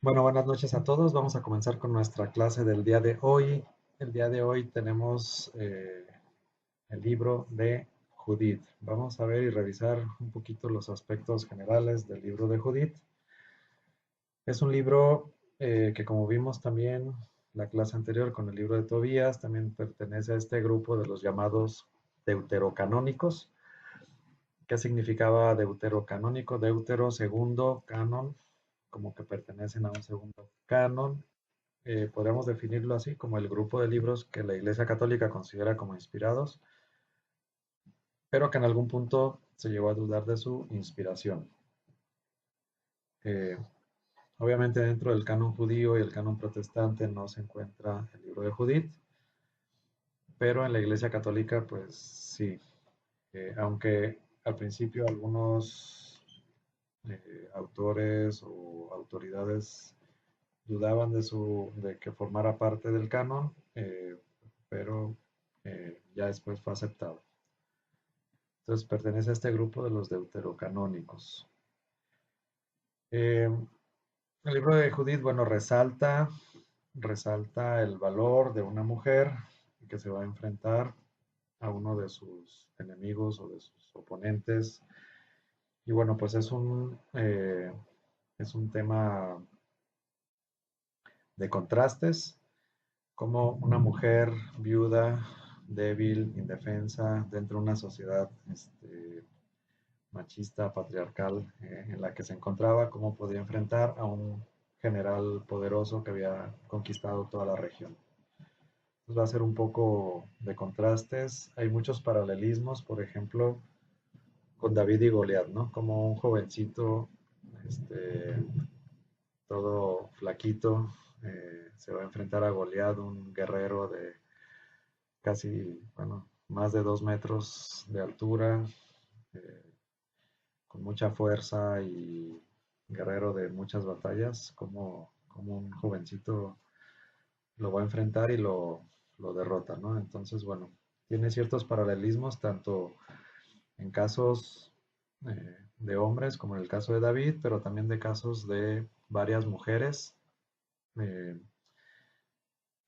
Bueno, buenas noches a todos. Vamos a comenzar con nuestra clase del día de hoy. El día de hoy tenemos el libro de Judith. Vamos a ver y revisar un poquito los aspectos generales del libro de Judith. Es un libro que, como vimos también la clase anterior con el libro de Tobías, también pertenece a este grupo de los llamados deuterocanónicos. ¿Qué significaba deuterocanónico? Deutero, segundo, canon, como que pertenecen a un segundo canon. Podríamos definirlo así, como el grupo de libros que la Iglesia Católica considera como inspirados, pero que en algún punto se llegó a dudar de su inspiración. Eh, Obviamente dentro del canon judío y el canon protestante no se encuentra el libro de Judith, pero en la Iglesia Católica pues sí. Aunque al principio algunos autores o autoridades dudaban de que formara parte del canon, pero ya después fue aceptado. Entonces pertenece a este grupo de los deuterocanónicos. El libro de Judith, bueno, resalta el valor de una mujer que se va a enfrentar a uno de sus enemigos o de sus oponentes. Y bueno, pues es un tema de contrastes, como una mujer viuda, débil, indefensa, dentro de una sociedad machista, patriarcal, en la que se encontraba, cómo podía enfrentar a un general poderoso que había conquistado toda la región. Entonces va a ser un poco de contrastes. Hay muchos paralelismos, por ejemplo, con David y Goliat, ¿no? Como un jovencito, este, todo flaquito, se va a enfrentar a Goliat, un guerrero de casi, bueno, más de 2 metros de altura, eh, con mucha fuerza y guerrero de muchas batallas, como un jovencito lo va a enfrentar y lo derrota, ¿no? Entonces, bueno, tiene ciertos paralelismos tanto en casos de hombres, como en el caso de David, pero también de casos de varias mujeres eh,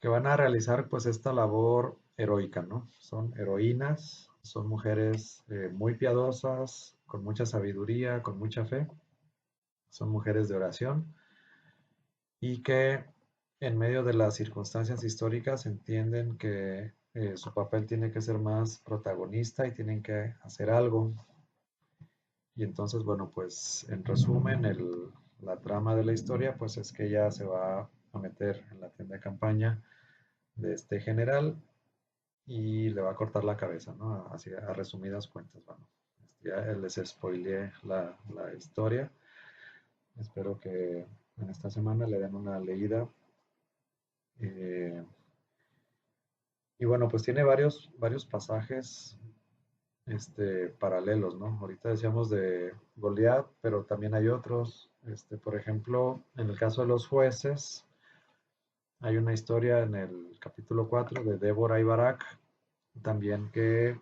que van a realizar pues esta labor heroica, ¿no? Son heroínas, son mujeres muy piadosas, con mucha sabiduría, con mucha fe, son mujeres de oración y que en medio de las circunstancias históricas entienden que su papel tiene que ser más protagonista y tienen que hacer algo. Y entonces, bueno, pues en resumen, la trama de la historia, pues es que ella se va a meter en la tienda de campaña de este general y le va a cortar la cabeza, ¿no? Así a resumidas cuentas, bueno, ya les spoileé la historia. Espero que en esta semana le den una leída. Eh, y bueno, pues tiene varios pasajes paralelos, ¿no? Ahorita decíamos de Goliat, pero también hay otros. Por ejemplo, en el caso de los jueces, hay una historia en el capítulo 4 de Débora y Barak, también que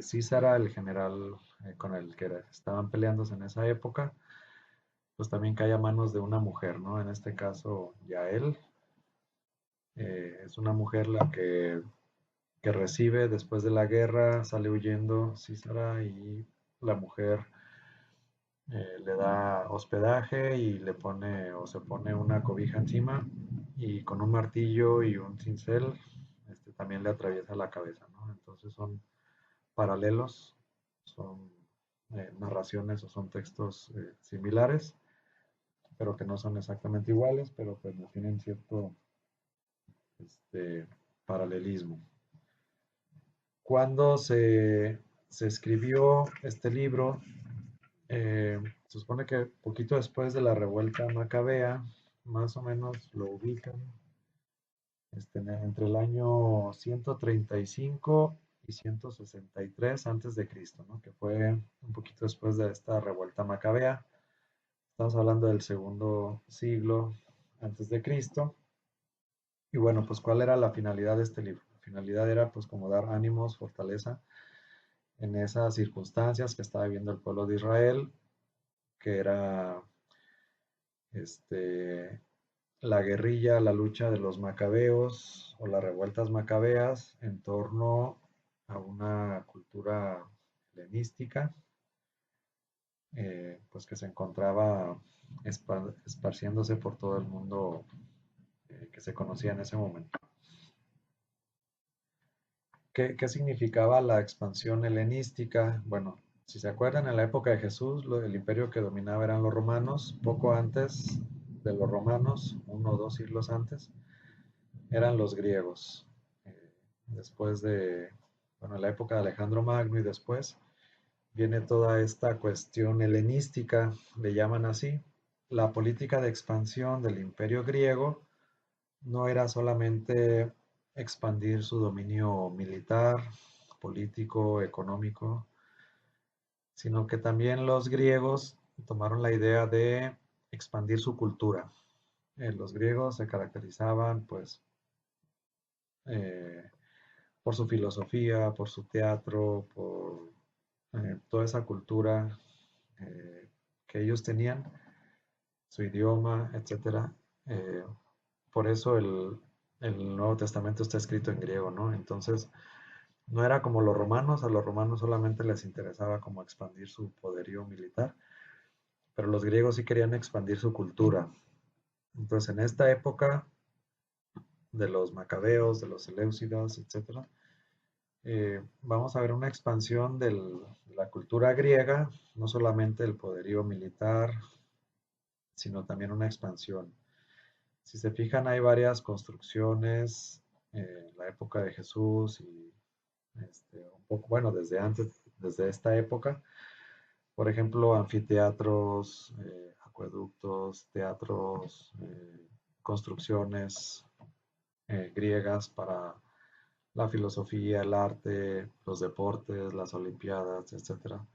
Císara, el general con el que estaban peleándose en esa época, pues también cae a manos de una mujer, ¿no? En este caso, Yael. Es una mujer que recibe después de la guerra, sale huyendo Císara y la mujer le da hospedaje y le pone o se pone una cobija encima y con un martillo y un cincel también le atraviesa la cabeza, ¿no? Entonces son paralelos, son narraciones o son textos similares, pero que no son exactamente iguales, pero pues no tienen cierto este, paralelismo. Cuando se escribió este libro, se supone que poquito después de la revuelta macabea, más o menos lo ubican entre el año 135 y 163 antes de Cristo, ¿no? Que fue un poquito después de esta revuelta macabea. Estamos hablando del segundo siglo antes de Cristo. Y bueno, pues ¿cuál era la finalidad de este libro? La finalidad era pues como dar ánimos, fortaleza en esas circunstancias que estaba viviendo el pueblo de Israel, que era este, la guerrilla, la lucha de los macabeos o las revueltas macabeas en torno a una cultura helenística, pues que se encontraba esparciéndose por todo el mundo que se conocía en ese momento. ¿Qué significaba la expansión helenística? Bueno, si se acuerdan, en la época de Jesús, el imperio que dominaba eran los romanos. Poco antes de los romanos, 1 o 2 siglos antes, eran los griegos. Después de, bueno, la época de Alejandro Magno y después viene toda esta cuestión helenística, le llaman así. La política de expansión del imperio griego no era solamente expandir su dominio militar, político, económico, sino que también los griegos tomaron la idea de expandir su cultura. Los griegos se caracterizaban, pues, eh, por su filosofía, por su teatro, por toda esa cultura que ellos tenían, su idioma, etcétera. Eh, por eso el Nuevo Testamento está escrito en griego, ¿no? Entonces, no era como los romanos, a los romanos solamente les interesaba como expandir su poderío militar, pero los griegos sí querían expandir su cultura. Entonces, en esta época de los macabeos, de los seleucidas, etcétera, vamos a ver una expansión de la cultura griega, no solamente el poderío militar, sino también una expansión. Si se fijan, hay varias construcciones en la época de Jesús y un poco, bueno, desde antes, desde esta época. Por ejemplo, anfiteatros, acueductos, teatros, construcciones griegas para la filosofía, el arte, los deportes, las olimpiadas, etcétera.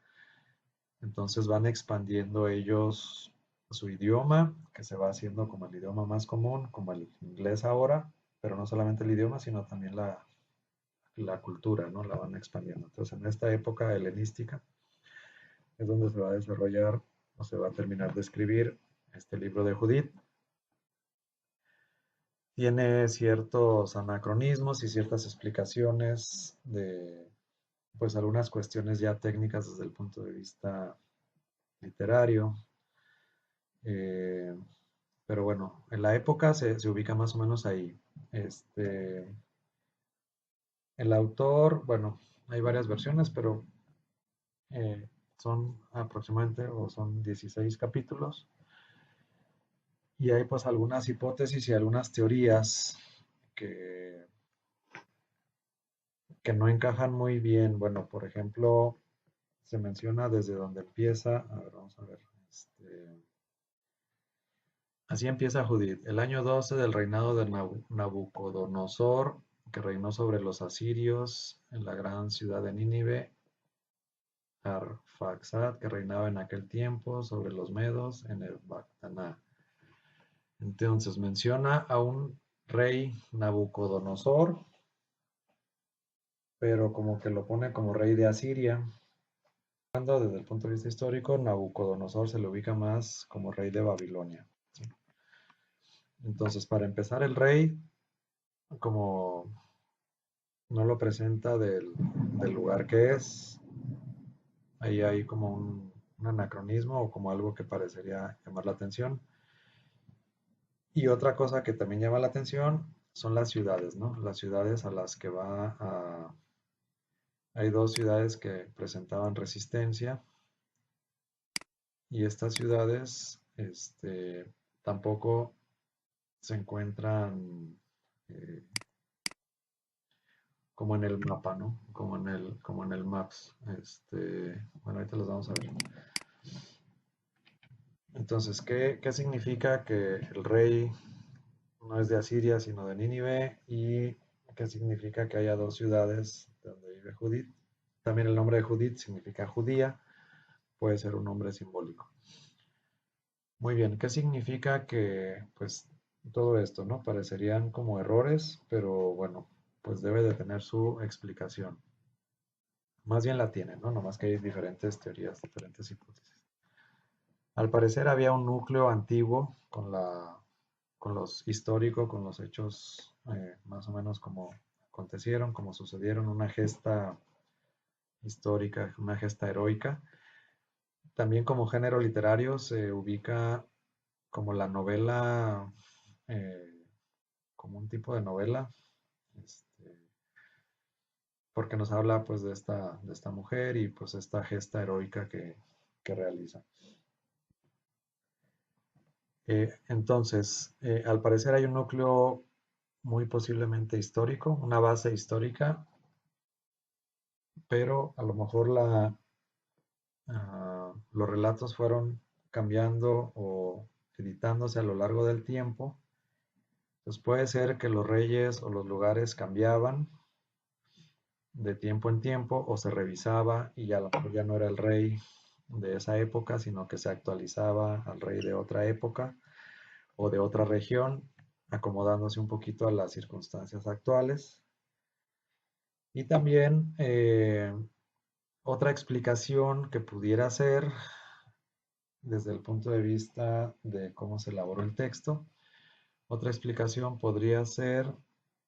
Entonces van expandiendo ellos su idioma, que se va haciendo como el idioma más común, como el inglés ahora, pero no solamente el idioma, sino también la cultura, ¿no? La van expandiendo. Entonces, en esta época helenística es donde se va a desarrollar o se va a terminar de escribir este libro de Judith. Tiene ciertos anacronismos y ciertas explicaciones de, pues, algunas cuestiones ya técnicas desde el punto de vista literario. Eh, pero bueno, en la época se ubica más o menos ahí. Este, el autor, bueno, hay varias versiones, pero son aproximadamente o son 16 capítulos. Y hay pues algunas hipótesis y algunas teorías que, que no encajan muy bien. Bueno, por ejemplo, se menciona desde donde empieza. A ver, vamos a ver. Así empieza Judith. El año 12 del reinado de Nabucodonosor, que reinó sobre los asirios en la gran ciudad de Nínive. Arfaxad, que reinaba en aquel tiempo sobre los medos en el Bactaná. Entonces menciona a un rey Nabucodonosor, pero como que lo pone como rey de Asiria. Desde el punto de vista histórico, Nabucodonosor se le ubica más como rey de Babilonia. ¿Sí? Entonces, para empezar, el rey, como no lo presenta del lugar que es, ahí hay como un anacronismo o como algo que parecería llamar la atención. Y otra cosa que también llama la atención son las ciudades, ¿no? Las ciudades a las que va a... Hay 2 ciudades que presentaban resistencia y estas ciudades tampoco se encuentran eh, como en el mapa, ¿no? Como en el Maps. Bueno, ahorita los vamos a ver. Entonces, ¿qué significa que el rey no es de Asiria, sino de Nínive? ¿Y qué significa que haya 2 ciudades donde vive Judith? También el nombre de Judith significa judía, puede ser un nombre simbólico. Muy bien, ¿qué significa que, pues, todo esto, ¿no? Parecerían como errores, pero bueno, pues debe de tener su explicación. Más bien la tiene, ¿no? Nomás que hay diferentes teorías, diferentes hipótesis. Al parecer había un núcleo antiguo con los históricos, con los hechos más o menos como acontecieron, como sucedieron, una gesta histórica, una gesta heroica. También como género literario se ubica como la novela, eh, como un tipo de novela, este, porque nos habla pues de esta mujer y pues esta gesta heroica que realiza. Entonces, al parecer hay un núcleo muy posiblemente histórico, una base histórica, pero a lo mejor los relatos fueron cambiando o editándose a lo largo del tiempo. Pues puede ser que los reyes o los lugares cambiaban de tiempo en tiempo o se revisaba y a lo mejor ya no era el rey de esa época, sino que se actualizaba al rey de otra época o de otra región, acomodándose un poquito a las circunstancias actuales. Y también otra explicación que pudiera ser desde el punto de vista de cómo se elaboró el texto, otra explicación podría ser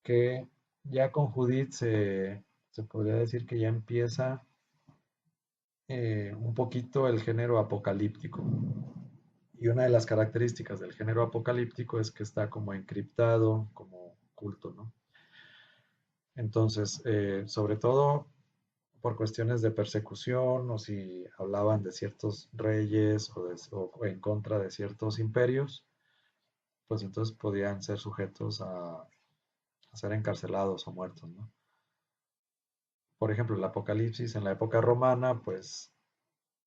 que ya con Judith se podría decir que ya empieza un poquito el género apocalíptico. Y una de las características del género apocalíptico es que está como encriptado, como oculto, ¿no? Entonces, sobre todo por cuestiones de persecución o si hablaban de ciertos reyes o en contra de ciertos imperios, pues entonces podían ser sujetos a ser encarcelados o muertos, ¿no? Por ejemplo, el Apocalipsis en la época romana, pues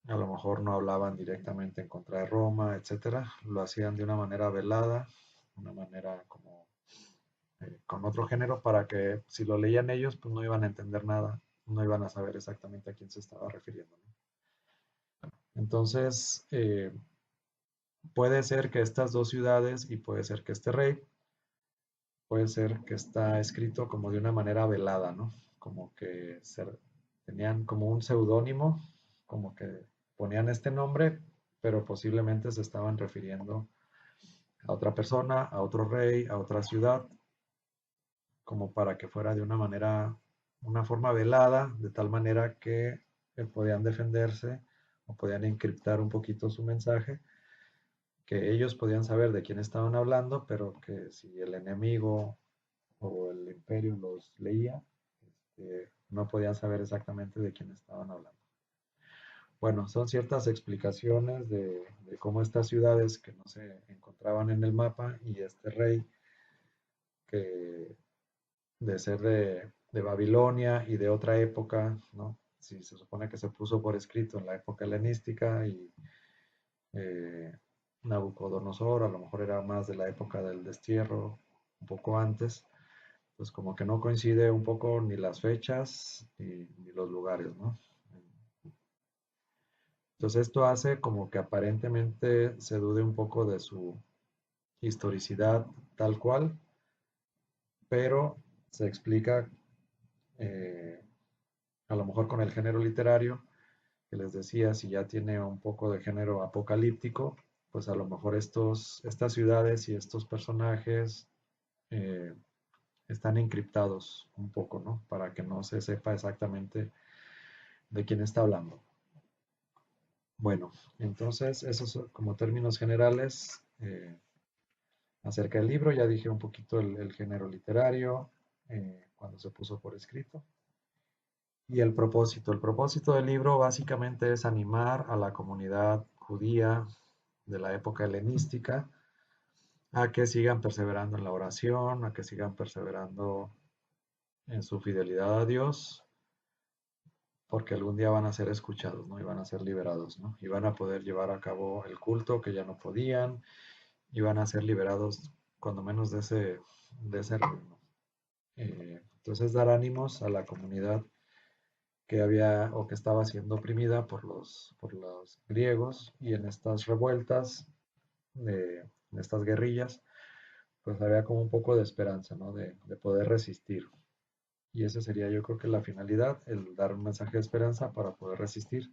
a lo mejor no hablaban directamente en contra de Roma, etcétera. Lo hacían de una manera velada, una manera como con otro género para que si lo leían ellos, pues no iban a entender nada, no iban a saber exactamente a quién se estaba refiriendo, ¿no? Entonces, puede ser que estas dos ciudades y puede ser que este rey, puede ser que está escrito como de una manera velada, ¿no? Como que tenían como un seudónimo, como que ponían este nombre, pero posiblemente se estaban refiriendo a otra persona, a otro rey, a otra ciudad, como para que fuera de una manera, una forma velada, de tal manera que podían defenderse o podían encriptar un poquito su mensaje, que ellos podían saber de quién estaban hablando, pero que si el enemigo o el imperio los leía, no podían saber exactamente de quién estaban hablando. Bueno, son ciertas explicaciones de cómo estas ciudades que no se encontraban en el mapa y este rey que de ser de Babilonia y de otra época, ¿no? Si se supone que se puso por escrito en la época helenística y eh, Nabucodonosor a lo mejor era más de la época del destierro, un poco antes, pues como que no coincide un poco ni las fechas ni los lugares, ¿no? Entonces esto hace como que aparentemente se dude un poco de su historicidad tal cual, pero se explica eh, a lo mejor con el género literario, que les decía, si ya tiene un poco de género apocalíptico, pues a lo mejor estas ciudades y estos personajes eh, están encriptados un poco, ¿no? Para que no se sepa exactamente de quién está hablando. Bueno, entonces esos son como términos generales acerca del libro. Ya dije un poquito el género literario, cuando se puso por escrito. Y el propósito. El propósito del libro básicamente es animar a la comunidad judía de la época helenística a que sigan perseverando en la oración, a que sigan perseverando en su fidelidad a Dios, porque algún día van a ser escuchados, ¿no? Y van a ser liberados, ¿no? Y van a poder llevar a cabo el culto que ya no podían, y van a ser liberados cuando menos de ese reino. Entonces dar ánimos a la comunidad que había o que estaba siendo oprimida por los griegos y en estas revueltas, en estas guerrillas, pues había como un poco de esperanza, ¿no? De poder resistir. Y esa sería yo creo que la finalidad, el dar un mensaje de esperanza para poder resistir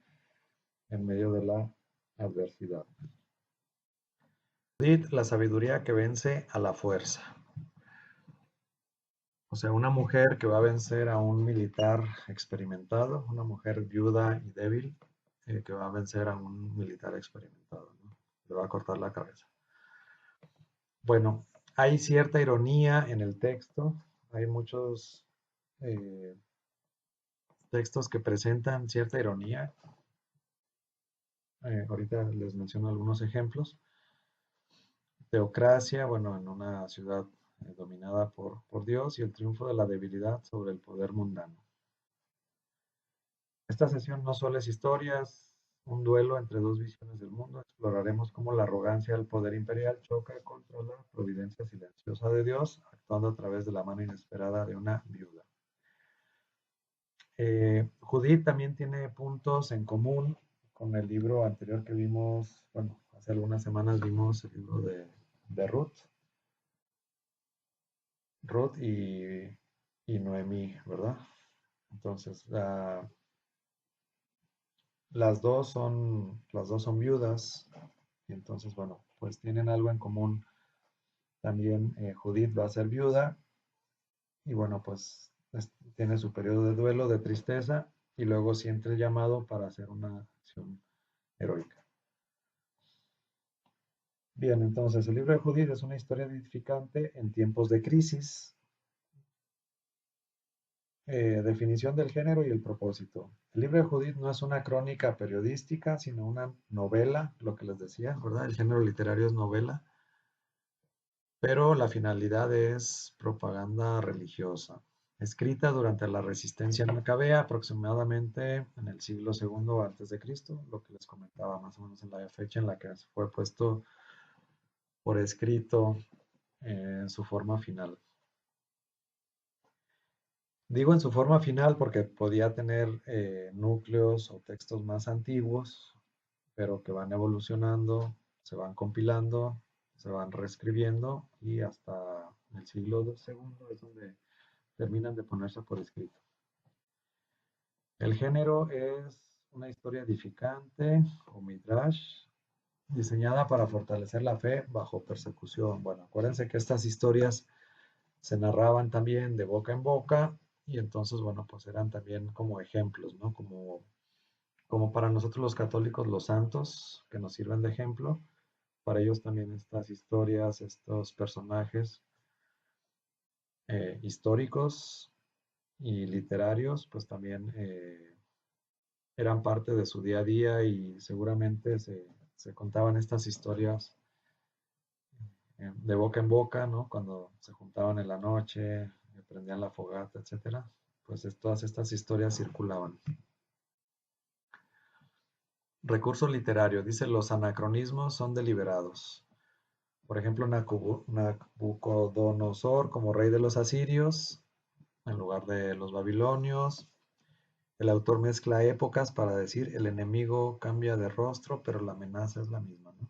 en medio de la adversidad. Judith, la sabiduría que vence a la fuerza. O sea, una mujer que va a vencer a un militar experimentado, una mujer viuda y débil, que va a vencer a un militar experimentado, ¿no? Le va a cortar la cabeza. Bueno, hay cierta ironía en el texto. Hay muchos eh, textos que presentan cierta ironía. Ahorita les menciono algunos ejemplos. Teocracia, bueno, en una ciudad dominada por Dios, y el triunfo de la debilidad sobre el poder mundano. Esta sesión no solo es historias, un duelo entre dos visiones del mundo. Exploraremos cómo la arrogancia del poder imperial choca contra la providencia silenciosa de Dios, actuando a través de la mano inesperada de una viuda. Judith también tiene puntos en común con el libro anterior que vimos, bueno, hace algunas semanas vimos el libro de Ruth y Noemí, ¿verdad? Entonces, las dos son viudas, y entonces, bueno, pues tienen algo en común. También Judith va a ser viuda, y bueno, pues tiene su periodo de duelo, de tristeza, y luego siente el llamado para hacer una acción heroica. Bien, entonces el libro de Judith es una historia edificante en tiempos de crisis. Definición del género y el propósito. El libro de Judith no es una crónica periodística, sino una novela, lo que les decía, ¿verdad? El género literario es novela, pero la finalidad es propaganda religiosa. Escrita durante la resistencia macabea, aproximadamente en el siglo II antes de Cristo, lo que les comentaba más o menos en la fecha en la que fue puesto por escrito en su forma final. Digo en su forma final porque podía tener núcleos o textos más antiguos, pero que van evolucionando, se van compilando, se van reescribiendo y hasta el siglo II es donde terminan de ponerse por escrito. El género es una historia edificante o midrash, diseñada para fortalecer la fe bajo persecución. Bueno, acuérdense que estas historias se narraban también de boca en boca, y entonces, bueno, pues eran también como ejemplos, ¿no? Como para nosotros los católicos los santos, que nos sirven de ejemplo, para ellos también estas historias, estos personajes históricos y literarios, pues también eran parte de su día a día, y seguramente se contaban estas historias de boca en boca, ¿no? Cuando se juntaban en la noche, prendían la fogata, etcétera, pues todas estas historias circulaban. Recurso literario. Dice, los anacronismos son deliberados. Por ejemplo, Nabucodonosor como rey de los asirios, en lugar de los babilonios. El autor mezcla épocas para decir, el enemigo cambia de rostro, pero la amenaza es la misma, ¿no?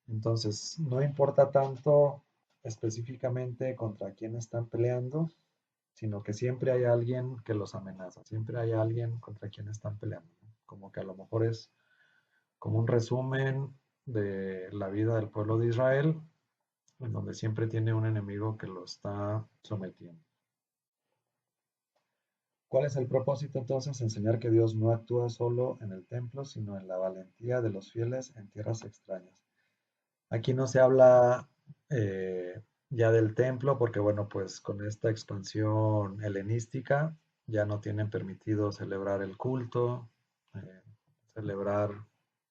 Entonces, no importa tanto específicamente contra quién están peleando, sino que siempre hay alguien que los amenaza, siempre hay alguien contra quien están peleando, ¿no? Como que a lo mejor es como un resumen de la vida del pueblo de Israel, en donde siempre tiene un enemigo que lo está sometiendo. ¿Cuál es el propósito entonces? Enseñar que Dios no actúa solo en el templo, sino en la valentía de los fieles en tierras extrañas. Aquí no se habla ya del templo, porque bueno, pues con esta expansión helenística ya no tienen permitido celebrar el culto, eh, celebrar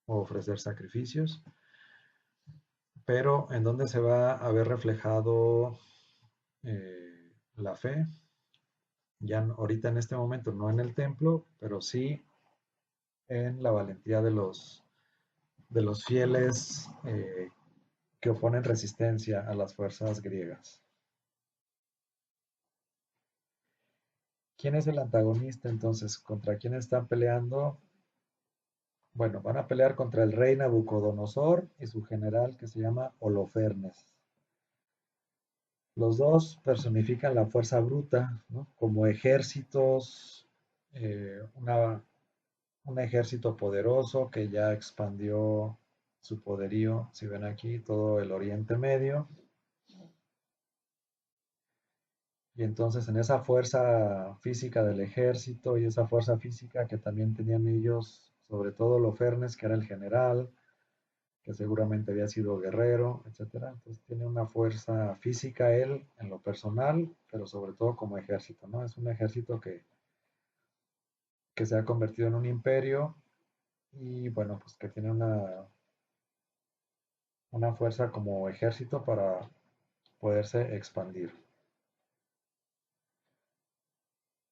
o ofrecer sacrificios, pero en donde se va a ver reflejado la fe, ya ahorita en este momento no en el templo, pero sí en la valentía de los fieles que oponen resistencia a las fuerzas griegas. ¿Quién es el antagonista entonces? ¿Contra quién están peleando? Bueno, van a pelear contra el rey Nabucodonosor y su general que se llama Holofernes. Los dos personifican la fuerza bruta, ¿no? Como ejércitos, una un ejército poderoso que ya expandió su poderío, si ven aquí, todo el Oriente Medio. Y entonces en esa fuerza física del ejército y esa fuerza física que también tenían ellos, sobre todo Holofernes, que era el general, que seguramente había sido guerrero, etcétera. Entonces tiene una fuerza física él en lo personal, pero sobre todo como ejército, ¿no? Es un ejército que se ha convertido en un imperio y bueno, pues que tiene una fuerza como ejército para poderse expandir.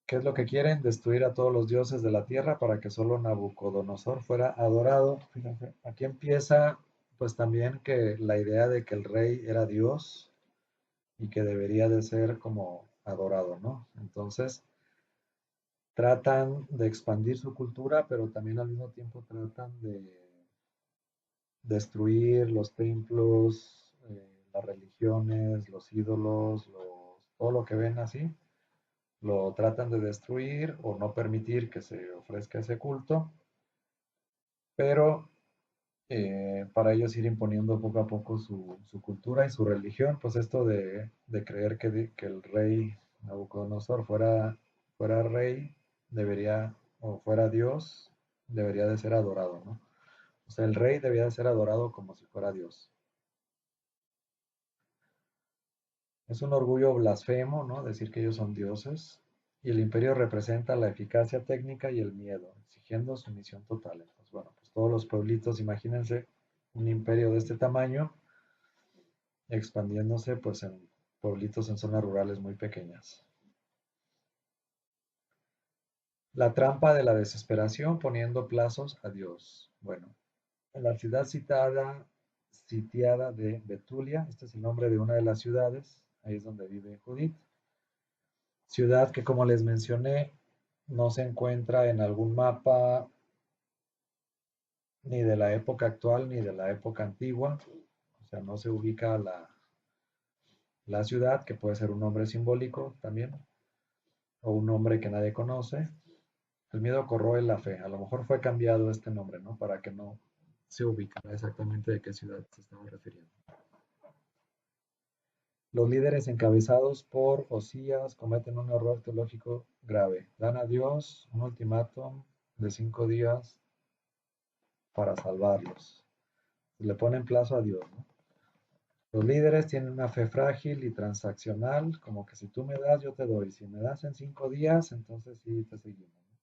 ¿Qué es lo que quieren? Destruir a todos los dioses de la tierra para que solo Nabucodonosor fuera adorado. Fíjense, aquí empieza pues también que la idea de que el rey era Dios y que debería de ser como adorado, ¿no? Entonces tratan de expandir su cultura, pero también al mismo tiempo tratan de destruir los templos, las religiones, los ídolos, todo lo que ven así, lo tratan de destruir o no permitir que se ofrezca ese culto, pero para ellos ir imponiendo poco a poco su cultura y su religión, pues esto de creer que el rey Nabucodonosor fuera rey, debería, o fuera Dios, debería de ser adorado, ¿no? O sea, el rey debía de ser adorado como si fuera Dios. Es un orgullo blasfemo, ¿no? Decir que ellos son dioses. Y el imperio representa la eficacia técnica y el miedo, exigiendo sumisión total. Entonces, bueno, pues todos los pueblitos, imagínense un imperio de este tamaño, expandiéndose pues en pueblitos en zonas rurales muy pequeñas. La trampa de la desesperación poniendo plazos a Dios. Bueno, en la ciudad sitiada de Betulia, este es el nombre de una de las ciudades, ahí es donde vive Judith. Ciudad que, como les mencioné, no se encuentra en algún mapa ni de la época actual ni de la época antigua. O sea, no se ubica la ciudad, que puede ser un nombre simbólico también, o un nombre que nadie conoce. El miedo corroe la fe. A lo mejor fue cambiado este nombre, ¿no? Para que no se ubicara exactamente de qué ciudad se estaba refiriendo. Los líderes encabezados por Osías cometen un error teológico grave. Dan a Dios un ultimátum de 5 días para salvarlos. Le ponen plazo a Dios, ¿no? Los líderes tienen una fe frágil y transaccional, como que si tú me das, yo te doy. Si me das en 5 días, entonces sí te seguimos, ¿no?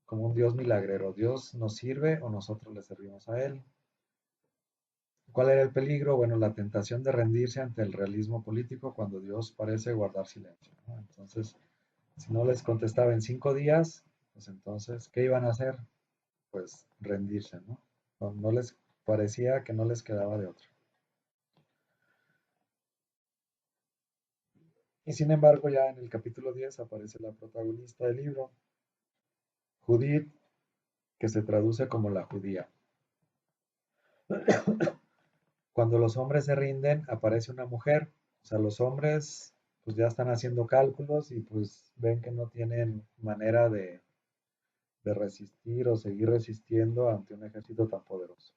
Como un Dios milagrero. Dios nos sirve o nosotros le servimos a Él. ¿Cuál era el peligro? Bueno, la tentación de rendirse ante el realismo político cuando Dios parece guardar silencio, ¿no? Entonces, si no les contestaba en 5 días, pues entonces, ¿qué iban a hacer? Pues rendirse, ¿no? No les parecía que no les quedaba de otra. Y sin embargo, ya en el capítulo 10 aparece la protagonista del libro, Judith, que se traduce como la judía. Cuando los hombres se rinden, aparece una mujer. O sea, los hombres pues ya están haciendo cálculos y pues ven que no tienen manera de resistir o seguir resistiendo ante un ejército tan poderoso.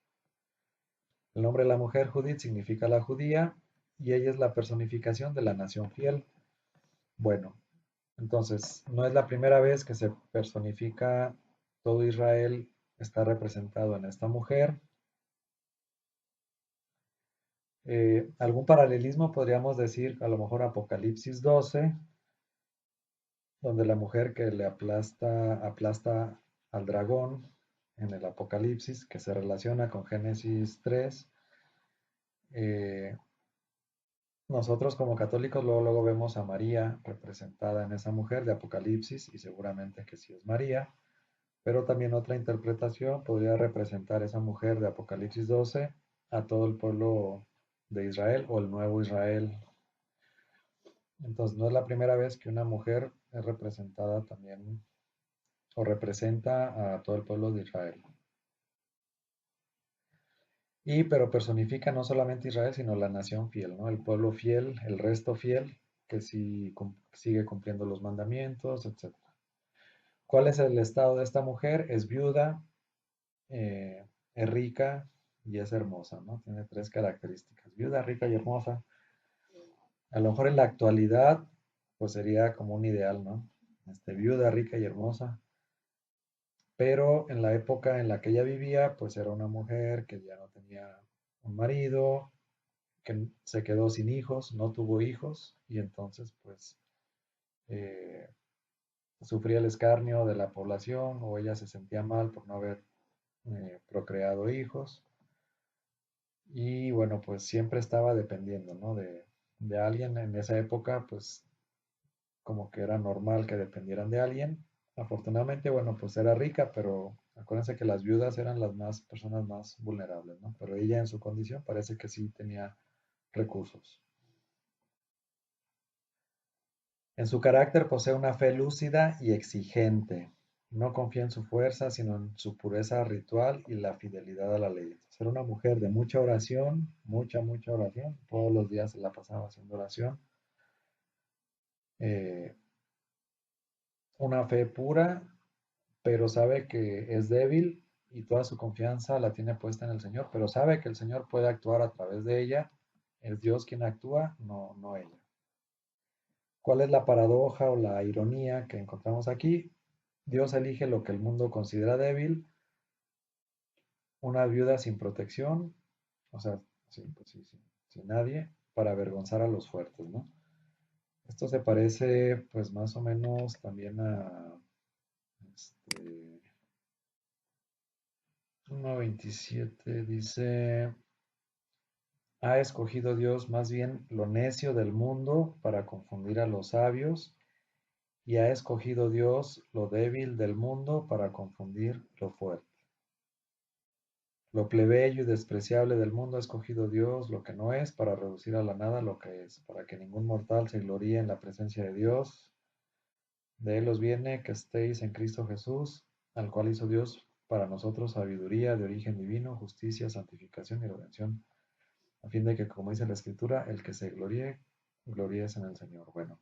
El nombre de la mujer, Judith, significa la judía y ella es la personificación de la nación fiel. Bueno, entonces no es la primera vez que se personifica todo Israel, está representado en esta mujer. Algún paralelismo podríamos decir, a lo mejor Apocalipsis 12, donde la mujer que le aplasta al dragón en el Apocalipsis, que se relaciona con Génesis 3. eh, Nosotros como católicos luego vemos a María representada en esa mujer de Apocalipsis y seguramente que sí es María, pero también otra interpretación podría representar esa mujer de Apocalipsis 12 a todo el pueblo de Israel o el nuevo Israel. Entonces no es la primera vez que una mujer es representada también o representa a todo el pueblo de Israel. Pero personifica no solamente Israel, sino la nación fiel, ¿no? El pueblo fiel, el resto fiel, que sí sigue cumpliendo los mandamientos, etc. ¿Cuál es el estado de esta mujer? Es viuda, es rica y es hermosa, ¿no? Tiene tres características: viuda, rica y hermosa. A lo mejor en la actualidad, pues sería como un ideal, ¿no? Viuda, rica y hermosa. Pero en la época en la que ella vivía, pues era una mujer que ya no tenía un marido, que se quedó sin hijos, no tuvo hijos, y entonces, pues, eh, sufría el escarnio de la población, o ella se sentía mal por no haber procreado hijos. Y bueno, pues siempre estaba dependiendo, ¿no? De alguien. En esa época, pues como que era normal que dependieran de alguien. Afortunadamente, bueno, pues era rica, pero acuérdense que las viudas eran las más personas más vulnerables, ¿no? Pero ella en su condición parece que sí tenía recursos. En su carácter posee una fe lúcida y exigente. No confía en su fuerza, sino en su pureza ritual y la fidelidad a la ley. Entonces, era una mujer de mucha oración, mucha oración. Todos los días se la pasaba haciendo oración. Eh, una fe pura, pero sabe que es débil y toda su confianza la tiene puesta en el Señor, pero sabe que el Señor puede actuar a través de ella. Es Dios quien actúa, no ella. ¿Cuál es la paradoja o la ironía que encontramos aquí? Dios elige lo que el mundo considera débil, una viuda sin protección, o sea, pues sin nadie, para avergonzar a los fuertes, ¿no? Esto se parece, pues, más o menos también a este, 1:27 dice: ha escogido Dios más bien lo necio del mundo para confundir a los sabios, y ha escogido Dios lo débil del mundo para confundir lo fuerte. Lo plebeyo y despreciable del mundo ha escogido Dios, lo que no es, para reducir a la nada lo que es, para que ningún mortal se gloríe en la presencia de Dios. De él os viene que estéis en Cristo Jesús, al cual hizo Dios para nosotros sabiduría de origen divino, justicia, santificación y redención, a fin de que, como dice la Escritura, el que se gloríe, gloríese en el Señor. Bueno,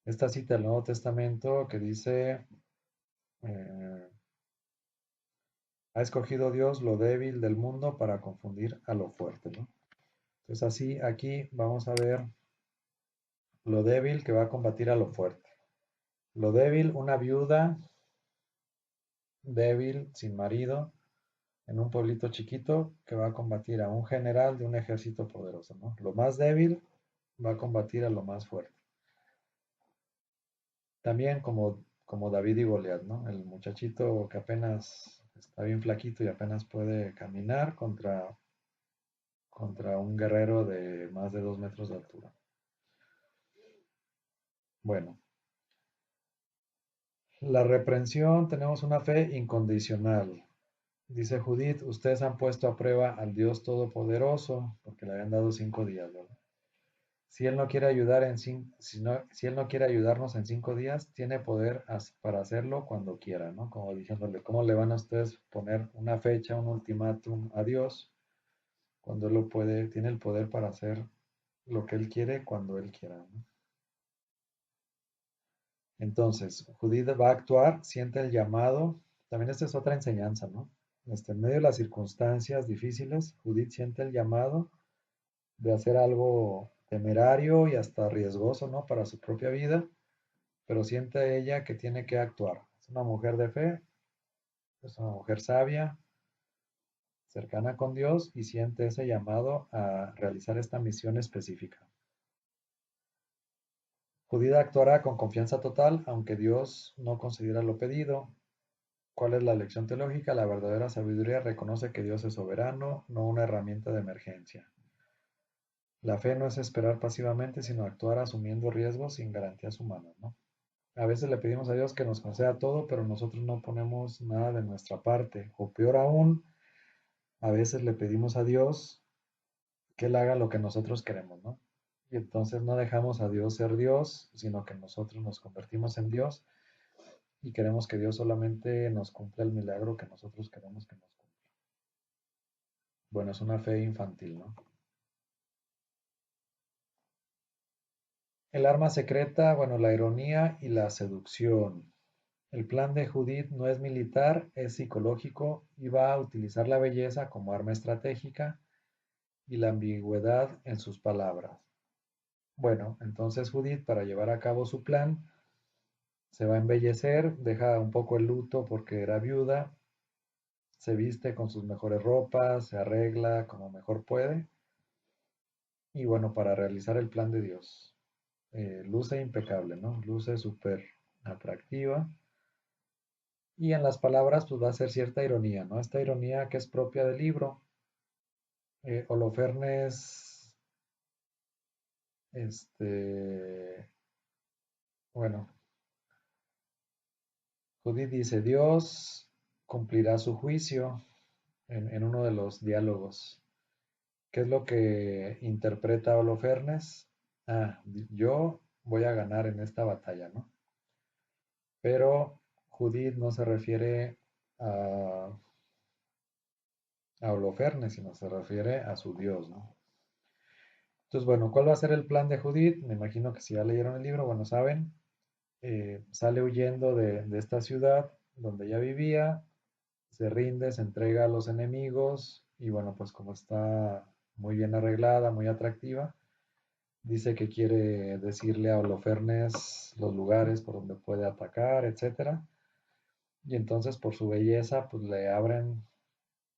esta cita del Nuevo Testamento que dice, eh, ha escogido Dios lo débil del mundo para confundir a lo fuerte, ¿no? Entonces así aquí vamos a ver lo débil que va a combatir a lo fuerte. Lo débil, una viuda débil, sin marido, en un pueblito chiquito que va a combatir a un general de un ejército poderoso, ¿no? Lo más débil va a combatir a lo más fuerte. También como David y Goliat, ¿no? El muchachito que apenas está bien flaquito y apenas puede caminar contra un guerrero de más de 2 metros de altura. Bueno, la reprensión, tenemos una fe incondicional. Dice Judith, ustedes han puesto a prueba al Dios Todopoderoso, porque le habían dado 5 días, ¿verdad? Si Él no quiere ayudar si Él no quiere ayudarnos en 5 días, tiene poder para hacerlo cuando quiera, ¿no? Como diciéndole, ¿cómo le van a ustedes poner una fecha, un ultimátum a Dios cuando Él tiene el poder para hacer lo que Él quiere cuando Él quiera, ¿no? Entonces, Judith va a actuar, siente el llamado. También esta es otra enseñanza, ¿no? En medio de las circunstancias difíciles, Judith siente el llamado de hacer algo temerario y hasta riesgoso, ¿no? Para su propia vida, pero siente ella que tiene que actuar. Es una mujer de fe, es una mujer sabia, cercana con Dios, y siente ese llamado a realizar esta misión específica. Judith actuará con confianza total, aunque Dios no concediera lo pedido. ¿Cuál es la lección teológica? La verdadera sabiduría reconoce que Dios es soberano, no una herramienta de emergencia. La fe no es esperar pasivamente, sino actuar asumiendo riesgos sin garantías humanas, ¿no? A veces le pedimos a Dios que nos conceda todo, pero nosotros no ponemos nada de nuestra parte. O peor aún, a veces le pedimos a Dios que Él haga lo que nosotros queremos, ¿no? Y entonces no dejamos a Dios ser Dios, sino que nosotros nos convertimos en Dios y queremos que Dios solamente nos cumpla el milagro que nosotros queremos que nos cumpla. Bueno, es una fe infantil, ¿no? El arma secreta, bueno, la ironía y la seducción. El plan de Judith no es militar, es psicológico y va a utilizar la belleza como arma estratégica y la ambigüedad en sus palabras. Bueno, entonces Judith, para llevar a cabo su plan, se va a embellecer, deja un poco el luto porque era viuda, se viste con sus mejores ropas, se arregla como mejor puede y bueno, para realizar el plan de Dios. Luce impecable, ¿no? Luce súper atractiva. Y en las palabras, pues va a ser cierta ironía, ¿no? Esta ironía que es propia del libro. Holofernes, bueno, Judith dice, Dios cumplirá su juicio en uno de los diálogos. ¿Qué es lo que interpreta Holofernes? Ah, yo voy a ganar en esta batalla, ¿no? Pero Judith no se refiere a, a Holofernes, sino se refiere a su Dios, ¿no? Entonces, bueno, ¿cuál va a ser el plan de Judith? Me imagino que si ya leyeron el libro, bueno, saben, sale huyendo de esta ciudad donde ella vivía, se rinde, se entrega a los enemigos y bueno, pues como está muy bien arreglada, muy atractiva, dice que quiere decirle a Holofernes los lugares por donde puede atacar, etcétera. Y entonces por su belleza, pues le abren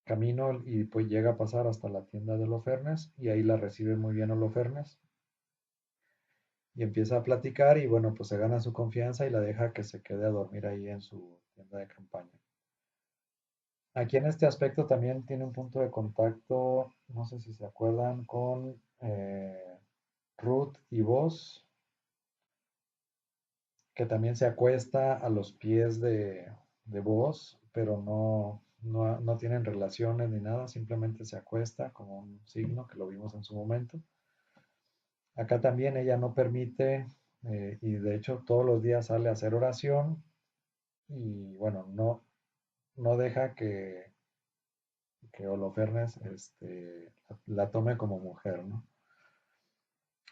camino y pues llega a pasar hasta la tienda de Holofernes y ahí la recibe muy bien Holofernes y empieza a platicar y bueno, pues se gana su confianza y la deja que se quede a dormir ahí en su tienda de campaña. Aquí en este aspecto también tiene un punto de contacto, no sé si se acuerdan, con Ruth y Boz, que también se acuesta a los pies de Boz, pero no tienen relaciones ni nada, simplemente se acuesta como un signo que lo vimos en su momento. Acá también ella no permite, y de hecho todos los días sale a hacer oración, y bueno, no deja que Holofernes la tome como mujer, ¿no?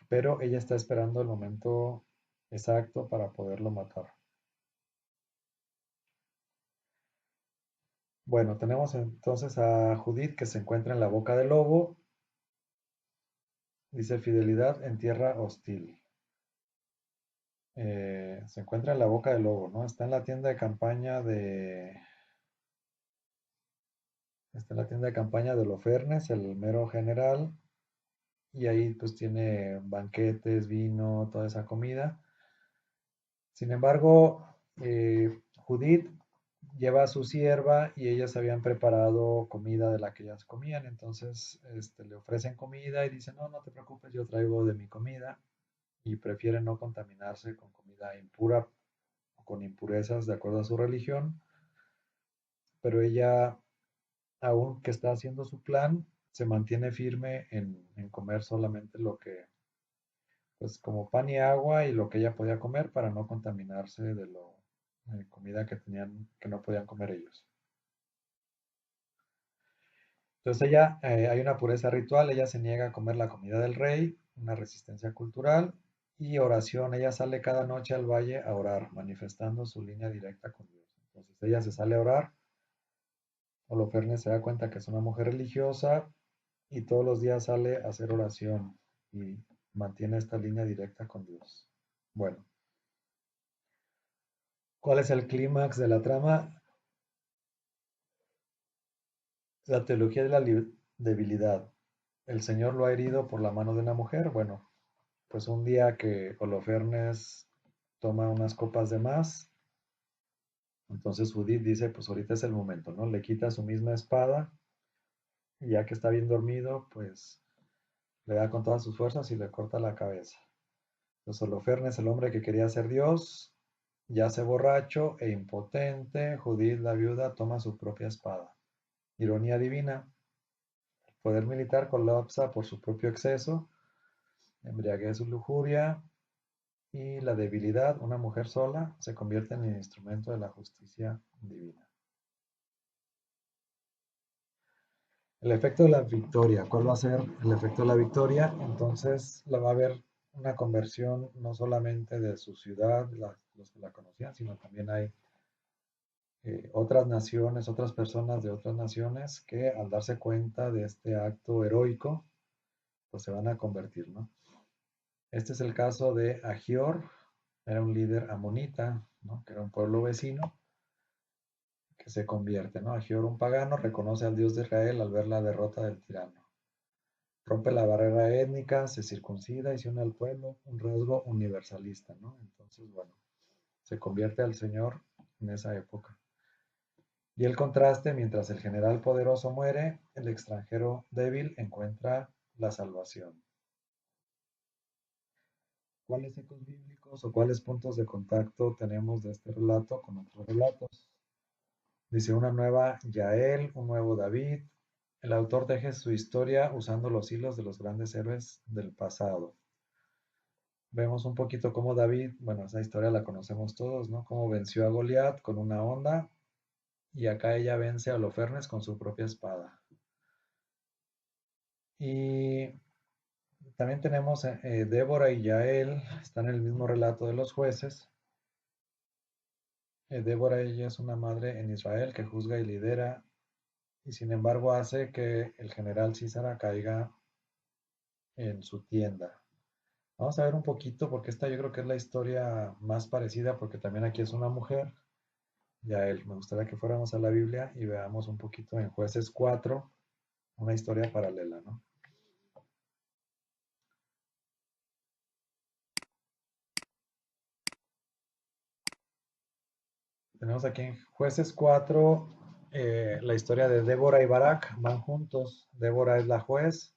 Pero ella está esperando el momento exacto para poderlo matar. Bueno, tenemos entonces a Judith que se encuentra en la boca del lobo. Dice fidelidad en tierra hostil. Se encuentra en la boca del lobo, ¿no? Está en la tienda de campaña de Holofernes, el mero general, y ahí pues tiene banquetes, vino, toda esa comida. Sin embargo, Judith lleva a su sierva y ellas habían preparado comida de la que ellas comían, entonces le ofrecen comida y dice, no, no te preocupes, yo traigo de mi comida y prefiere no contaminarse con comida impura o con impurezas de acuerdo a su religión, pero ella, aún que está haciendo su plan, se mantiene firme en comer solamente lo que, pues como pan y agua y lo que ella podía comer para no contaminarse de lo comida que tenían, que no podían comer ellos. Entonces ella, hay una pureza ritual, ella se niega a comer la comida del rey, una resistencia cultural y oración. Ella sale cada noche al valle a orar, manifestando su línea directa con Dios. Entonces ella se sale a orar, Holofernes se da cuenta que es una mujer religiosa y todos los días sale a hacer oración y mantiene esta línea directa con Dios. Bueno, ¿cuál es el clímax de la trama? La teología de la debilidad. El Señor lo ha herido por la mano de una mujer. Bueno, pues un día que Holofernes toma unas copas de más, entonces Judith dice, pues ahorita es el momento, ¿no? Le quita su misma espada y ya que está bien dormido, pues le da con todas sus fuerzas y le corta la cabeza. Entonces Holofernes, el hombre que quería ser Dios, yace borracho e impotente. Judith, la viuda, toma su propia espada. Ironía divina. El poder militar colapsa por su propio exceso, embriaguez y lujuria, y la debilidad, una mujer sola, se convierte en el instrumento de la justicia divina. El efecto de la victoria, ¿cuál va a ser el efecto de la victoria? Entonces la va a haber una conversión no solamente de su ciudad, los que la conocían, sino también hay otras naciones, otras personas de otras naciones que al darse cuenta de este acto heroico, pues se van a convertir, ¿no? Este es el caso de Agior, era un líder amonita, ¿no? Que era un pueblo vecino que se convierte, ¿no? Agior, un pagano, reconoce al Dios de Israel al ver la derrota del tirano. Rompe la barrera étnica, se circuncida y se une al pueblo, un rasgo universalista, ¿no? Entonces, bueno, se convierte al Señor en esa época. Y el contraste, mientras el general poderoso muere, el extranjero débil encuentra la salvación. ¿Cuáles ecos bíblicos o cuáles puntos de contacto tenemos de este relato con otros relatos? Dice una nueva Yael, un nuevo David. El autor teje su historia usando los hilos de los grandes héroes del pasado. Vemos un poquito cómo David, bueno, esa historia la conocemos todos, ¿no? Cómo venció a Goliat con una honda y acá ella vence a Holofernes con su propia espada. Y también tenemos Débora y Yael, están en el mismo relato de los jueces. Débora, ella es una madre en Israel que juzga y lidera y sin embargo hace que el general Císara caiga en su tienda. Vamos a ver un poquito porque esta yo creo que es la historia más parecida porque también aquí es una mujer. Yael, me gustaría que fuéramos a la Biblia y veamos un poquito en Jueces 4, una historia paralela, ¿no? Tenemos aquí en Jueces 4 la historia de Débora y Barak, van juntos. Débora es la juez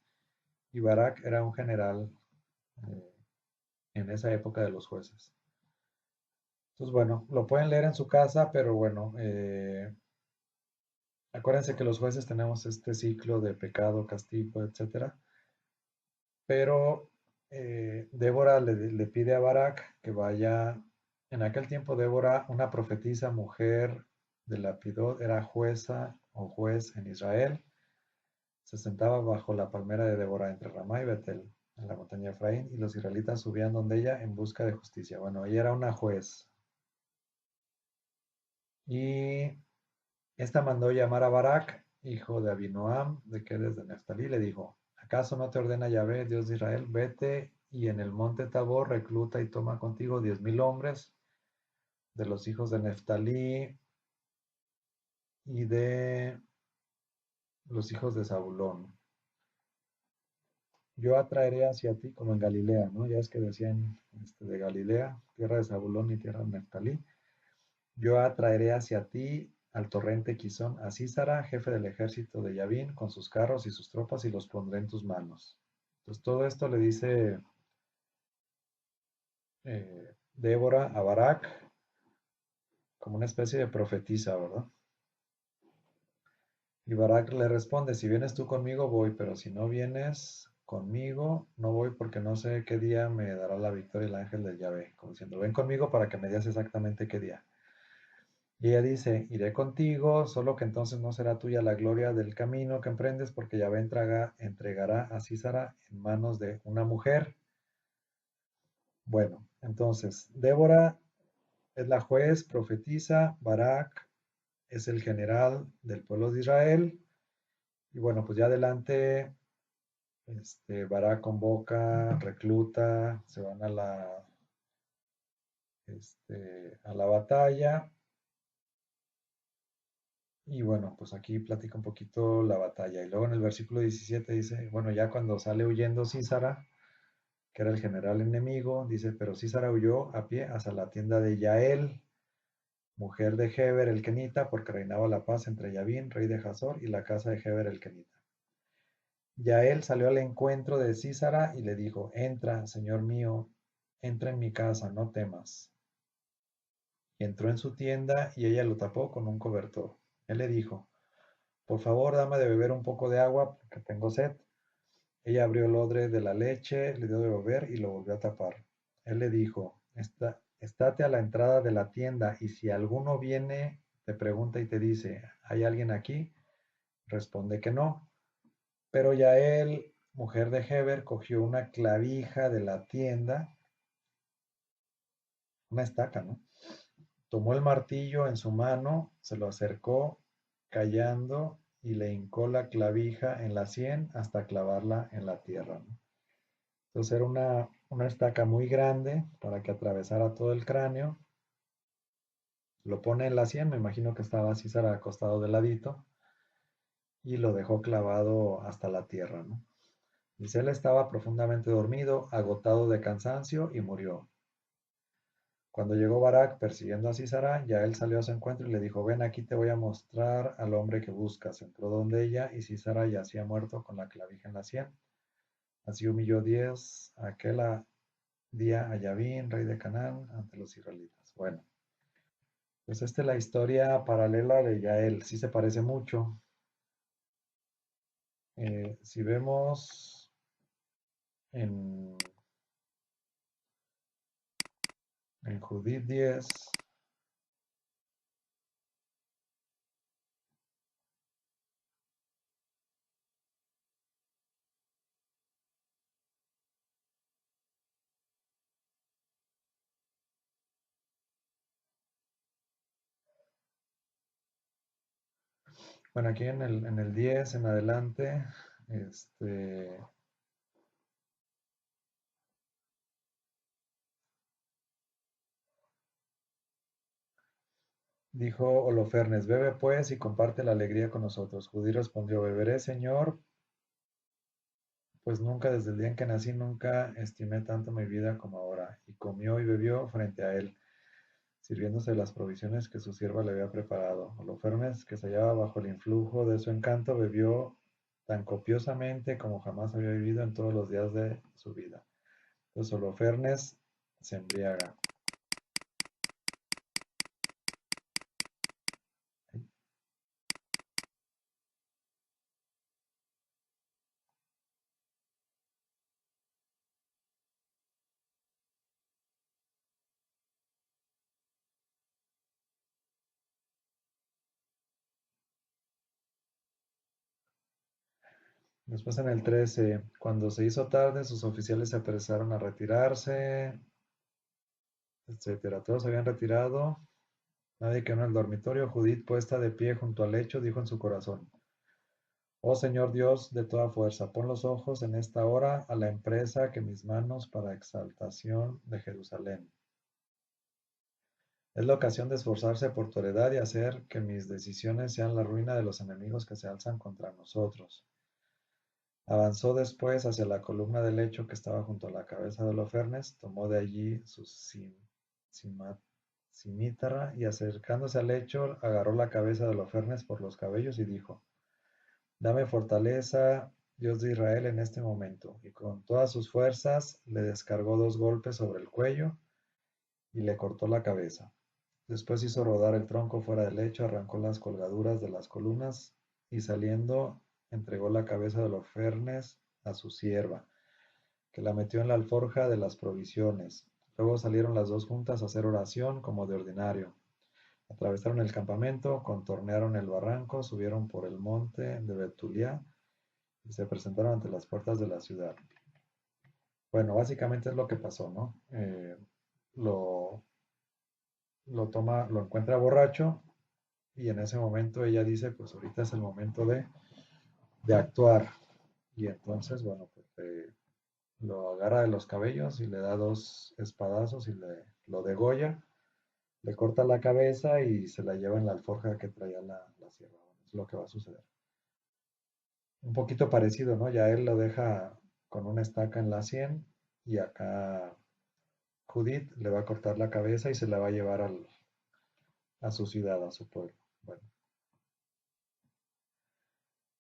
y Barak era un general eh, en esa época de los jueces. Entonces, bueno, lo pueden leer en su casa, pero bueno, acuérdense que los jueces tenemos este ciclo de pecado, castigo, etcétera. Pero Débora le pide a Barak que vaya. En aquel tiempo, Débora, una profetisa mujer de Lapidot, era jueza o juez en Israel. Se sentaba bajo la palmera de Débora entre Ramá y Betel, en la montaña de Efraín, y los israelitas subían donde ella en busca de justicia. Bueno, ella era una juez. Y esta mandó llamar a Barak, hijo de Abinoam, de Kedes de Neftalí, le dijo: ¿Acaso no te ordena Yahvé, Dios de Israel? Vete y en el monte Tabor recluta y toma contigo 10,000 hombres de los hijos de Neftalí y de los hijos de Zabulón. Yo atraeré hacia ti, como en Galilea, ¿no? Ya es que decían de Galilea, tierra de Zabulón y tierra de Neftalí. Yo atraeré hacia ti al torrente Quizón, a Sísara, jefe del ejército de Yabín, con sus carros y sus tropas, y los pondré en tus manos. Entonces todo esto le dice Débora a Barak como una especie de profetisa, ¿verdad? Y Barak le responde: si vienes tú conmigo, voy, pero si no vienes conmigo, no voy, porque no sé qué día me dará la victoria el ángel del Yahvé. Como diciendo, ven conmigo para que me digas exactamente qué día. Y ella dice: iré contigo, solo que entonces no será tuya la gloria del camino que emprendes, porque Yahvé entregará a Sísara en manos de una mujer. Bueno, entonces, Débora es la juez, profetiza, Barak es el general del pueblo de Israel. Y bueno, pues ya adelante, Barak convoca, recluta, se van a la batalla. Y bueno, pues aquí platica un poquito la batalla. Y luego en el versículo 17 dice, bueno, ya cuando sale huyendo Císara, que era el general enemigo, dice: pero Císara huyó a pie hasta la tienda de Yael, mujer de Heber el Kenita, porque reinaba la paz entre Yabín, rey de Hazor, y la casa de Heber el Kenita. Yael salió al encuentro de Císara y le dijo: entra, señor mío, entra en mi casa, no temas. Y entró en su tienda y ella lo tapó con un cobertor. Él le dijo: por favor, dame de beber un poco de agua porque tengo sed. Ella abrió el odre de la leche, le dio de beber y lo volvió a tapar. Él le dijo: estate a la entrada de la tienda, y si alguno viene, te pregunta y te dice: ¿hay alguien aquí? Responde que no. Pero Yael, mujer de Heber, cogió una clavija de la tienda, una estaca, ¿no? tomó el martillo en su mano, se lo acercó callando y le hincó la clavija en la sien hasta clavarla en la tierra, ¿no? Entonces era una estaca muy grande para que atravesara todo el cráneo. Lo pone en la sien, me imagino que estaba César acostado de ladito, y lo dejó clavado hasta la tierra, ¿no? Dice, él estaba profundamente dormido, agotado de cansancio, y murió. Cuando llegó Barak persiguiendo a Sísara, ya él salió a su encuentro y le dijo, ven aquí te voy a mostrar al hombre que buscas. Entró donde ella y Sísara yacía muerto con la clavija en la sien. Así humilló Dios aquel día a Yabín, rey de Canaán, ante los israelitas. Bueno, pues esta es la historia paralela de Yael. Sí se parece mucho. Si vemos en, en Judith 10, bueno, aquí en el 10 en adelante, este, dijo Holofernes, bebe pues y comparte la alegría con nosotros. Judí respondió, beberé, Señor, pues nunca desde el día en que nací, nunca estimé tanto mi vida como ahora. Y comió y bebió frente a él, sirviéndose de las provisiones que su sierva le había preparado. Holofernes, que se hallaba bajo el influjo de su encanto, bebió tan copiosamente como jamás había vivido en todos los días de su vida. Entonces Holofernes se embriaga. Después en el 13, cuando se hizo tarde, sus oficiales se apresuraron a retirarse, etcétera. Todos habían retirado. Nadie quedó en el dormitorio. Judith, puesta de pie junto al lecho, dijo en su corazón, oh Señor Dios de toda fuerza, pon los ojos en esta hora a la empresa que mis manos para exaltación de Jerusalén. Es la ocasión de esforzarse por tu heredad y hacer que mis decisiones sean la ruina de los enemigos que se alzan contra nosotros. Avanzó después hacia la columna del lecho que estaba junto a la cabeza de Holofernes, tomó de allí su cimitarra y acercándose al lecho agarró la cabeza de Holofernes por los cabellos y dijo, dame fortaleza, Dios de Israel, en este momento. Y con todas sus fuerzas le descargó 2 golpes sobre el cuello y le cortó la cabeza. Después hizo rodar el tronco fuera del lecho, arrancó las colgaduras de las columnas y saliendo entregó la cabeza de Holofernes a su sierva, que la metió en la alforja de las provisiones. Luego salieron las dos juntas a hacer oración como de ordinario. Atravesaron el campamento, contornearon el barranco, subieron por el monte de Betulia y se presentaron ante las puertas de la ciudad. Bueno, básicamente es lo que pasó, ¿no? Lo, lo encuentra borracho y en ese momento ella dice, pues ahorita es el momento de actuar. Y entonces, bueno, pues lo agarra de los cabellos y le da 2 espadazos y lo degolla, le corta la cabeza y se la lleva en la alforja que traía la sierva. Bueno, es lo que va a suceder. Un poquito parecido, ¿no? Ya él lo deja con una estaca en la sien y acá Judith le va a cortar la cabeza y se la va a llevar a su ciudad, a su pueblo. Bueno,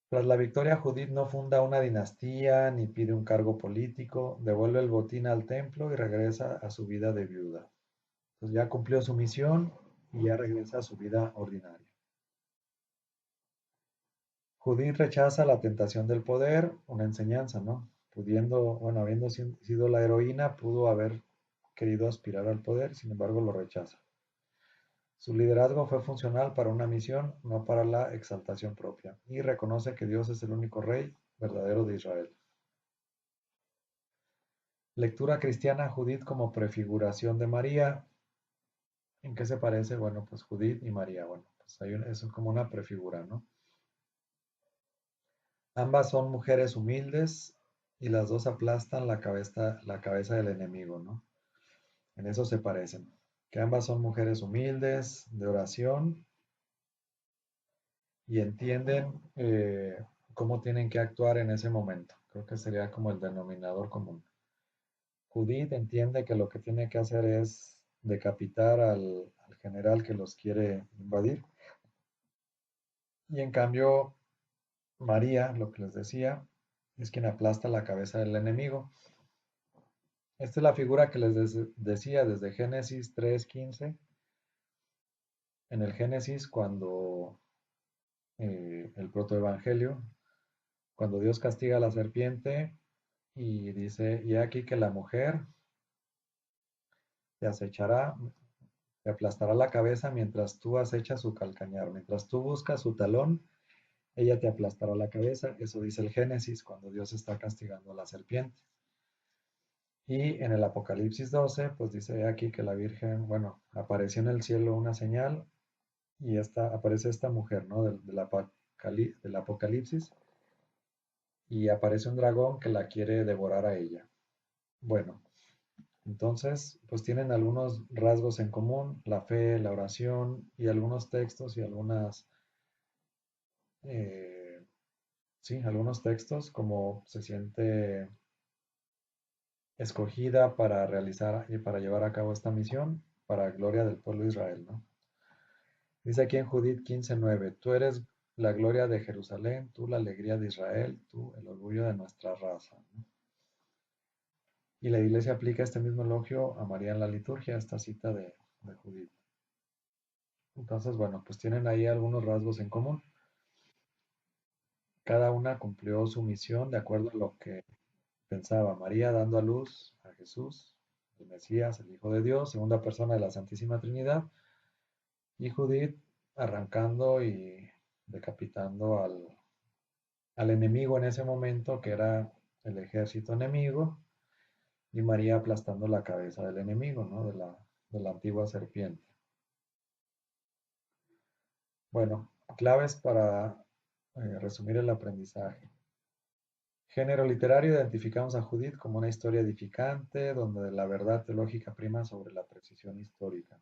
tras la victoria, Judith no funda una dinastía ni pide un cargo político, devuelve el botín al templo y regresa a su vida de viuda. Entonces ya cumplió su misión y ya regresa a su vida ordinaria. Judith rechaza la tentación del poder, una enseñanza, ¿no? Pudiendo, bueno, habiendo sido la heroína, pudo haber querido aspirar al poder, sin embargo lo rechaza. Su liderazgo fue funcional para una misión, no para la exaltación propia, y reconoce que Dios es el único rey verdadero de Israel. Lectura cristiana: Judith como prefiguración de María. ¿En qué se parece? Bueno, pues Judith y María. Bueno, pues eso es como una prefigura, ¿no? Ambas son mujeres humildes y las dos aplastan la cabeza del enemigo, ¿no? En eso se parecen. Que ambas son mujeres humildes, de oración y entienden cómo tienen que actuar en ese momento. Creo que sería como el denominador común. Judith entiende que lo que tiene que hacer es decapitar al general que los quiere invadir. Y en cambio, María, lo que les decía, es quien aplasta la cabeza del enemigo. Esta es la figura que les decía desde Génesis 3:15. En el Génesis, cuando el protoevangelio, cuando Dios castiga a la serpiente y dice, y aquí que la mujer te acechará, te aplastará la cabeza mientras tú acechas su calcañar, mientras tú buscas su talón, ella te aplastará la cabeza. Eso dice el Génesis cuando Dios está castigando a la serpiente. Y en el Apocalipsis 12, pues dice aquí que la Virgen, bueno, apareció en el cielo una señal y aparece esta mujer, ¿no? Del Apocalipsis y aparece un dragón que la quiere devorar a ella. Bueno, entonces, pues tienen algunos rasgos en común, la fe, la oración y algunos textos y eh, sí, algunos textos como se siente escogida para realizar y para llevar a cabo esta misión para gloria del pueblo de Israel, ¿no? Dice aquí en Judith 15:9, tú eres la gloria de Jerusalén, tú la alegría de Israel, tú el orgullo de nuestra raza, ¿no? Y la iglesia aplica este mismo elogio a María en la liturgia, esta cita de Judith. Entonces, bueno, pues tienen ahí algunos rasgos en común. Cada una cumplió su misión de acuerdo a lo que pensaba. María dando a luz a Jesús, el Mesías, el Hijo de Dios, segunda persona de la Santísima Trinidad, y Judith arrancando y decapitando al enemigo en ese momento, que era el ejército enemigo, y María aplastando la cabeza del enemigo, ¿no? De la antigua serpiente. Bueno, claves para resumir el aprendizaje. Género literario, identificamos a Judith como una historia edificante, donde la verdad teológica prima sobre la precisión histórica.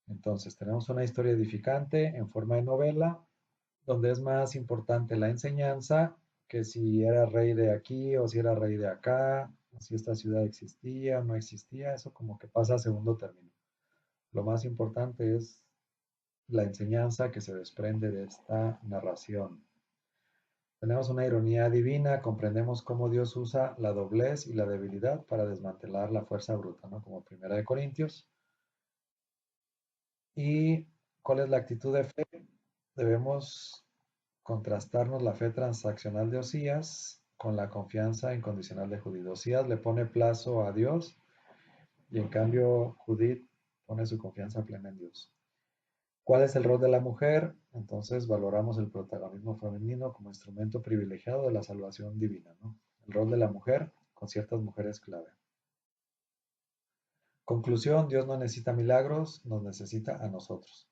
Entonces, tenemos una historia edificante en forma de novela, donde es más importante la enseñanza que si era rey de aquí o si era rey de acá, o si esta ciudad existía o no existía, eso como que pasa a segundo término. Lo más importante es la enseñanza que se desprende de esta narración. Tenemos una ironía divina, comprendemos cómo Dios usa la doblez y la debilidad para desmantelar la fuerza bruta, ¿no? Como Primera de Corintios. ¿Y cuál es la actitud de fe? Debemos contrastarnos la fe transaccional de Osías con la confianza incondicional de Judith. Osías le pone plazo a Dios y en cambio Judith pone su confianza plena en Dios. ¿Cuál es el rol de la mujer? Entonces valoramos el protagonismo femenino como instrumento privilegiado de la salvación divina, ¿no? El rol de la mujer con ciertas mujeres clave. Conclusión, Dios no necesita milagros, nos necesita a nosotros.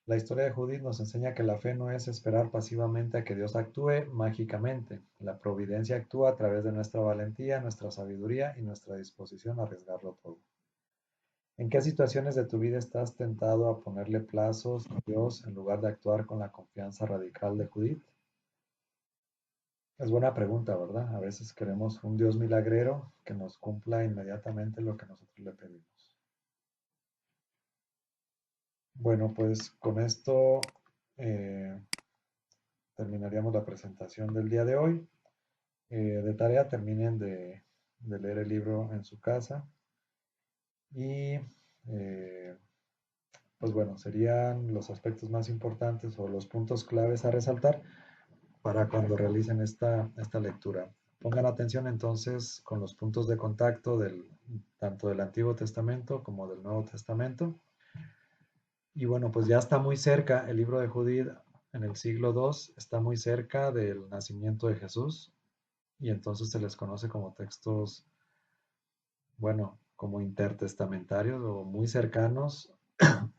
La historia de Judith nos enseña que la fe no es esperar pasivamente a que Dios actúe mágicamente. La providencia actúa a través de nuestra valentía, nuestra sabiduría y nuestra disposición a arriesgarlo todo. ¿En qué situaciones de tu vida estás tentado a ponerle plazos a Dios en lugar de actuar con la confianza radical de Judith? Es buena pregunta, ¿verdad? A veces queremos un Dios milagrero que nos cumpla inmediatamente lo que nosotros le pedimos. Bueno, pues con esto eh, terminaríamos la presentación del día de hoy. De tarea terminen de leer el libro en su casa y pues bueno, serían los aspectos más importantes o los puntos claves a resaltar para cuando realicen esta lectura. Pongan atención entonces con los puntos de contacto tanto del Antiguo Testamento como del Nuevo Testamento. Y bueno, pues ya está muy cerca el libro de Judith en el siglo II, está muy cerca del nacimiento de Jesús y entonces se les conoce como textos, bueno, como intertestamentarios o muy cercanos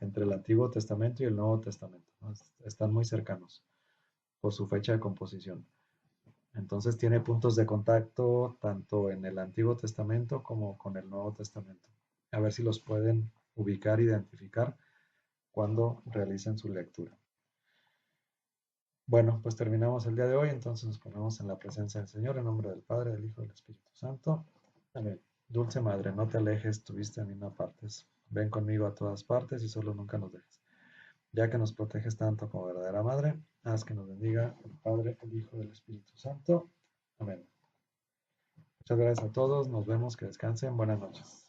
entre el Antiguo Testamento y el Nuevo Testamento, ¿no? Están muy cercanos por su fecha de composición. Entonces tiene puntos de contacto tanto en el Antiguo Testamento como con el Nuevo Testamento. A ver si los pueden ubicar, identificar cuando realicen su lectura. Bueno, pues terminamos el día de hoy, entonces nos ponemos en la presencia del Señor, en nombre del Padre, del Hijo y del Espíritu Santo. Amén. Dulce Madre, no te alejes, tu vista ni me apartes. Ven conmigo a todas partes y solo nunca nos dejes. Ya que nos proteges tanto como verdadera Madre, haz que nos bendiga el Padre, el Hijo y el Espíritu Santo. Amén. Muchas gracias a todos, nos vemos, que descansen, buenas noches.